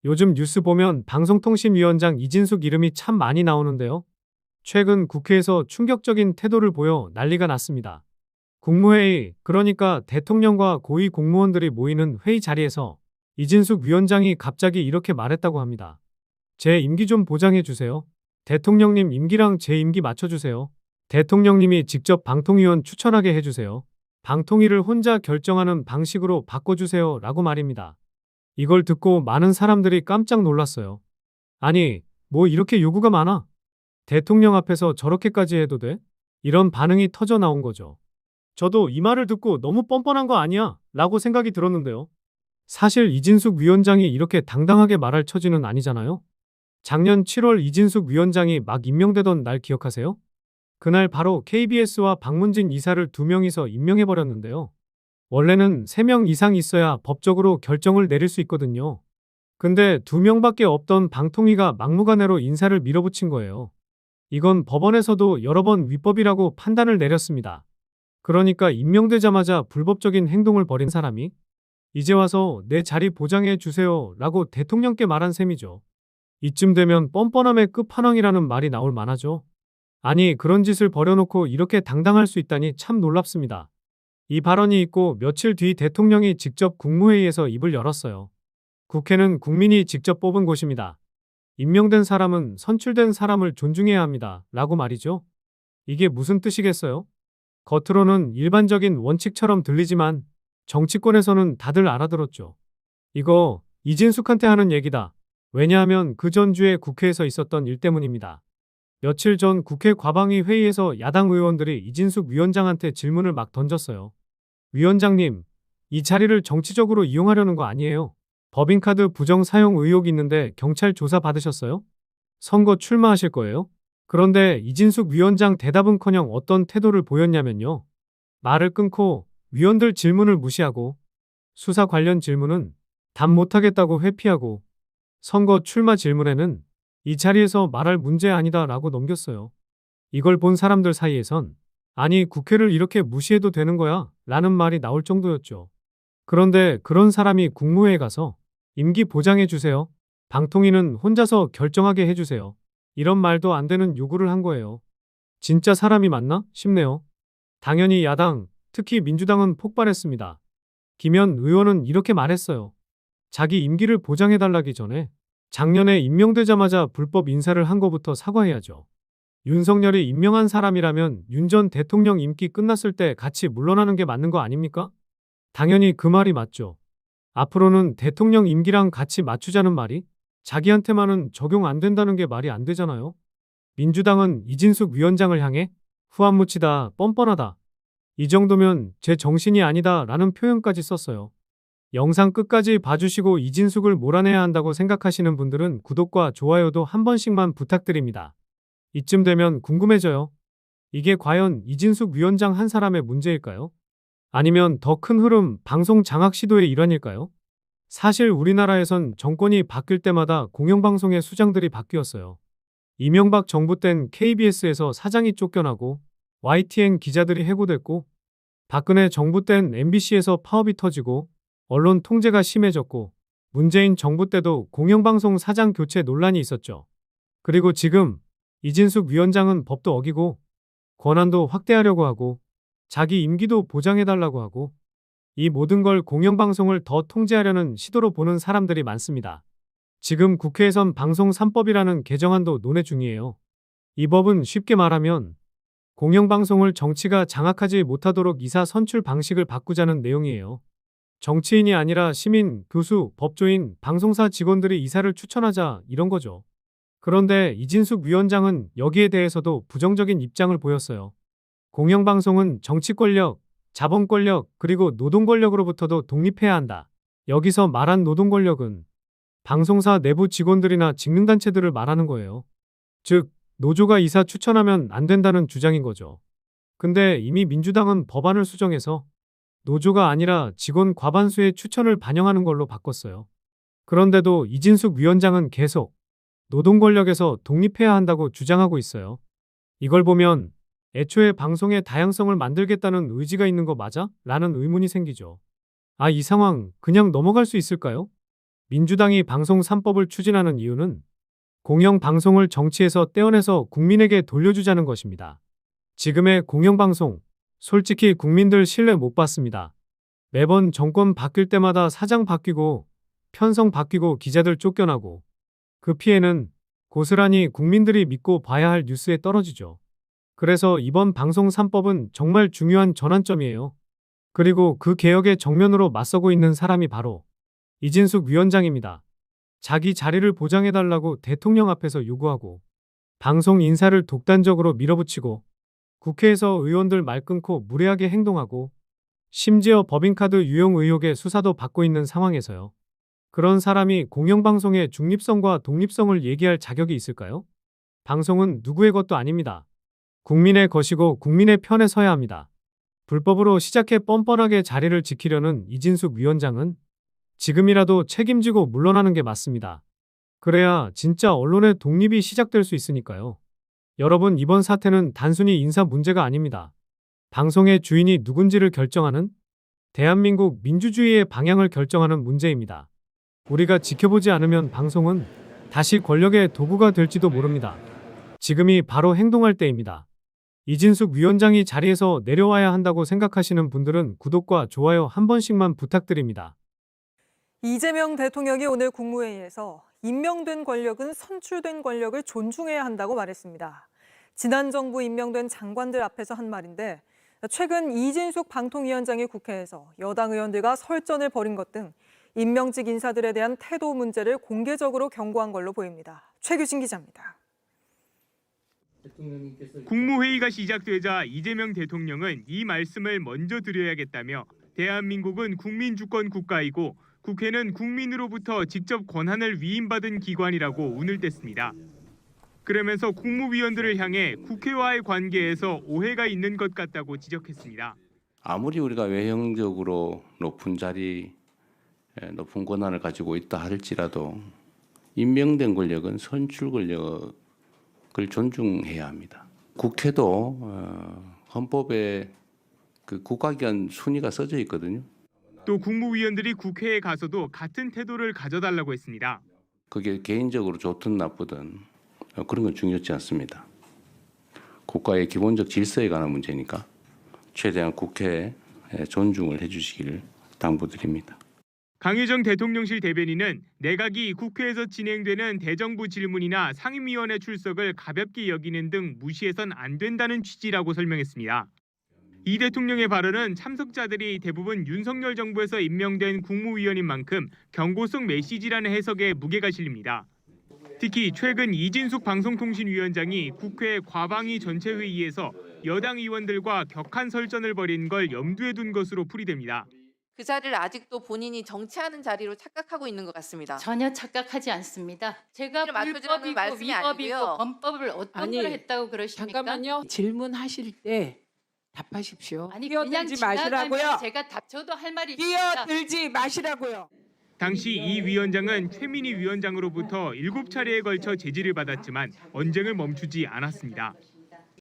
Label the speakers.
Speaker 1: 요즘 뉴스 보면 방송통신위원장 이진숙 이름이 참 많이 나오는데요. 최근 국회에서 충격적인 태도를 보여 난리가 났습니다. 국무회의, 그러니까 대통령과 고위 공무원들이 모이는 회의 자리에서 이진숙 위원장이 갑자기 이렇게 말했다고 합니다. 제 임기 좀 보장해 주세요. 대통령님 임기랑 제 임기 맞춰주세요. 대통령님이 직접 방통위원 추천하게 해주세요. 방통위를 혼자 결정하는 방식으로 바꿔주세요. 라고 말입니다. 이걸 듣고 많은 사람들이 깜짝 놀랐어요. 아니, 뭐 이렇게 요구가 많아? 대통령 앞에서 저렇게까지 해도 돼? 이런 반응이 터져 나온 거죠. 저도 이 말을 듣고 너무 뻔뻔한 거 아니야? 라고 생각이 들었는데요. 사실 이진숙 위원장이 이렇게 당당하게 말할 처지는 아니잖아요. 작년 7월 이진숙 위원장이 막 임명되던 날 기억하세요? 그날 바로 KBS와 박문진 이사를 두 명이서 임명해버렸는데요. 원래는 3명 이상 있어야 법적으로 결정을 내릴 수 있거든요. 근데 2명밖에 없던 방통위가 막무가내로 인사를 밀어붙인 거예요. 이건 법원에서도 여러 번 위법이라고 판단을 내렸습니다. 그러니까 임명되자마자 불법적인 행동을 벌인 사람이 이제 와서 내 자리 보장해 주세요 라고 대통령께 말한 셈이죠. 이쯤 되면 뻔뻔함의 끝판왕이라는 말이 나올 만하죠. 아니, 그런 짓을 벌여놓고 이렇게 당당할 수 있다니 참 놀랍습니다. 이 발언이 있고 며칠 뒤 대통령이 직접 국무회의에서 입을 열었어요. 국회는 국민이 직접 뽑은 곳입니다. 임명된 사람은 선출된 사람을 존중해야 합니다. 라고 말이죠. 이게 무슨 뜻이겠어요? 겉으로는 일반적인 원칙처럼 들리지만 정치권에서는 다들 알아들었죠. 이거 이진숙한테 하는 얘기다. 왜냐하면 그 전주에 국회에서 있었던 일 때문입니다. 며칠 전 국회 과방위 회의에서 야당 의원들이 이진숙 위원장한테 질문을 막 던졌어요. 위원장님, 이 자리를 정치적으로 이용하려는 거 아니에요? 법인카드 부정 사용 의혹이 있는데 경찰 조사 받으셨어요? 선거 출마하실 거예요? 그런데 이진숙 위원장 대답은커녕 어떤 태도를 보였냐면요. 말을 끊고 위원들 질문을 무시하고 수사 관련 질문은 답 못하겠다고 회피하고 선거 출마 질문에는 이 자리에서 말할 문제 아니다 라고 넘겼어요. 이걸 본 사람들 사이에선 아니, 국회를 이렇게 무시해도 되는 거야? 라는 말이 나올 정도였죠. 그런데 그런 사람이 국무회에 가서 임기 보장해 주세요. 방통위는 혼자서 결정하게 해주세요. 이런 말도 안 되는 요구를 한 거예요. 진짜 사람이 맞나 싶네요. 당연히 야당, 특히 민주당은 폭발했습니다. 김현 의원은 이렇게 말했어요. 자기 임기를 보장해달라기 전에 작년에 임명되자마자 불법 인사를 한 거부터 사과해야죠. 윤석열이 임명한 사람이라면 윤 전 대통령 임기 끝났을 때 같이 물러나는 게 맞는 거 아닙니까? 당연히 그 말이 맞죠. 앞으로는 대통령 임기랑 같이 맞추자는 말이 자기한테만은 적용 안 된다는 게 말이 안 되잖아요. 민주당은 이진숙 위원장을 향해 후안무치다, 뻔뻔하다. 이 정도면 제 정신이 아니다 라는 표현까지 썼어요. 영상 끝까지 봐주시고 이진숙을 몰아내야 한다고 생각하시는 분들은 구독과 좋아요도 한 번씩만 부탁드립니다. 이쯤 되면 궁금해져요. 이게 과연 이진숙 위원장 한 사람의 문제일까요? 아니면 더 큰 흐름, 방송 장악 시도의 일환일까요? 사실 우리나라에선 정권이 바뀔 때마다 공영방송의 수장들이 바뀌었어요. 이명박 정부 땐 KBS에서 사장이 쫓겨나고 YTN 기자들이 해고됐고, 박근혜 정부 땐 MBC에서 파업이 터지고 언론 통제가 심해졌고, 문재인 정부 때도 공영방송 사장 교체 논란이 있었죠. 그리고 지금 이진숙 위원장은 법도 어기고 권한도 확대하려고 하고 자기 임기도 보장해달라고 하고 이 모든 걸 공영방송을 더 통제하려는 시도로 보는 사람들이 많습니다. 지금 국회에선 방송 3법이라는 개정안도 논의 중이에요. 이 법은 쉽게 말하면 공영방송을 정치가 장악하지 못하도록 이사 선출 방식을 바꾸자는 내용이에요. 정치인이 아니라 시민, 교수, 법조인, 방송사 직원들이 이사를 추천하자 이런 거죠. 그런데 이진숙 위원장은 여기에 대해서도 부정적인 입장을 보였어요. 공영방송은 정치 권력, 자본 권력, 그리고 노동 권력으로부터도 독립해야 한다. 여기서 말한 노동 권력은 방송사 내부 직원들이나 직능단체들을 말하는 거예요. 즉, 노조가 이사 추천하면 안 된다는 주장인 거죠. 근데 이미 민주당은 법안을 수정해서 노조가 아니라 직원 과반수의 추천을 반영하는 걸로 바꿨어요. 그런데도 이진숙 위원장은 계속 노동 권력에서 독립해야 한다고 주장하고 있어요. 이걸 보면 애초에 방송의 다양성을 만들겠다는 의지가 있는 거 맞아? 라는 의문이 생기죠. 아, 이 상황 그냥 넘어갈 수 있을까요? 민주당이 방송 3법을 추진하는 이유는 공영방송을 정치에서 떼어내서 국민에게 돌려주자는 것입니다. 지금의 공영방송, 솔직히 국민들 신뢰 못 받습니다. 매번 정권 바뀔 때마다 사장 바뀌고 편성 바뀌고 기자들 쫓겨나고 그 피해는 고스란히 국민들이 믿고 봐야 할 뉴스에 떨어지죠. 그래서 이번 방송 3법은 정말 중요한 전환점이에요. 그리고 그 개혁에 정면으로 맞서고 있는 사람이 바로 이진숙 위원장입니다. 자기 자리를 보장해달라고 대통령 앞에서 요구하고 방송 인사를 독단적으로 밀어붙이고 국회에서 의원들 말 끊고 무례하게 행동하고 심지어 법인카드 유용 의혹의 수사도 받고 있는 상황에서요. 그런 사람이 공영방송의 중립성과 독립성을 얘기할 자격이 있을까요? 방송은 누구의 것도 아닙니다. 국민의 것이고 국민의 편에 서야 합니다. 불법으로 시작해 뻔뻔하게 자리를 지키려는 이진숙 위원장은 지금이라도 책임지고 물러나는 게 맞습니다. 그래야 진짜 언론의 독립이 시작될 수 있으니까요. 여러분, 이번 사태는 단순히 인사 문제가 아닙니다. 방송의 주인이 누군지를 결정하는 대한민국 민주주의의 방향을 결정하는 문제입니다. 우리가 지켜보지 않으면 방송은 다시 권력의 도구가 될지도 모릅니다. 지금이 바로 행동할 때입니다. 이진숙 위원장이 자리에서 내려와야 한다고 생각하시는 분들은 구독과 좋아요 한 번씩만 부탁드립니다.
Speaker 2: 이재명 대통령이 오늘 국무회의에서 임명된 권력은 선출된 권력을 존중해야 한다고 말했습니다. 지난 정부 임명된 장관들 앞에서 한 말인데 최근 이진숙 방통위원장이 국회에서 여당 의원들과 설전을 벌인 것 등 임명직 인사들에 대한 태도 문제를 공개적으로 경고한 걸로 보입니다. 최규진 기자입니다.
Speaker 3: 국무회의가 시작되자 이재명 대통령은 이 말씀을 먼저 드려야겠다며 대한민국은 국민주권 국가이고 국회는 국민으로부터 직접 권한을 위임받은 기관이라고 운을 뗐습니다. 그러면서 국무위원들을 향해 국회와의 관계에서 오해가 있는 것 같다고 지적했습니다.
Speaker 4: 아무리 우리가 외형적으로 높은 자리, 높은 권한을 가지고 있다 할지라도 임명된 권력은 선출 권력을 존중해야 합니다. 국회도 헌법에 그 국가기관 순위가 써져 있거든요.
Speaker 3: 또 국무위원들이 국회에 가서도 같은 태도를 가져달라고 했습니다.
Speaker 4: 그게 개인적으로 좋든 나쁘든 그런 건 중요치 않습니다. 국가의 기본적 질서에 관한 문제니까 최대한 국회에 존중을 해주시기를 당부드립니다.
Speaker 3: 강효정 대통령실 대변인은 내각이 국회에서 진행되는 대정부 질문이나 상임위원회 출석을 가볍게 여기는 등 무시해선 안 된다는 취지라고 설명했습니다. 이 대통령의 발언은 참석자들이 대부분 윤석열 정부에서 임명된 국무위원인 만큼 경고성 메시지라는 해석에 무게가 실립니다. 특히 최근 이진숙 방송통신위원장이 국회 과방위 전체회의에서 여당 의원들과 격한 설전을 벌인 걸 염두에 둔 것으로 풀이됩니다.
Speaker 5: 그 자리를 아직도 본인이 정치하는 자리로 착각하고 있는 것 같습니다.
Speaker 6: 전혀 착각하지 않습니다. 제가
Speaker 5: 맡겨주라는
Speaker 6: 불법이고
Speaker 5: 말씀이
Speaker 6: 위법이고
Speaker 5: 아니고요.
Speaker 6: 범법을 어떤 걸 했다고 그러십니까?
Speaker 7: 잠깐만요. 질문하실 때 답하십시오.
Speaker 6: 아니 그냥
Speaker 7: 끼어들지 마시라고요.
Speaker 6: 지나가면 제가 저도 할 말이 있습니다.
Speaker 7: 끼어들지 마시라고요.
Speaker 3: 당시 이 위원장은 최민희 위원장으로부터 7차례에 걸쳐 제지를 받았지만 언쟁을 멈추지 않았습니다.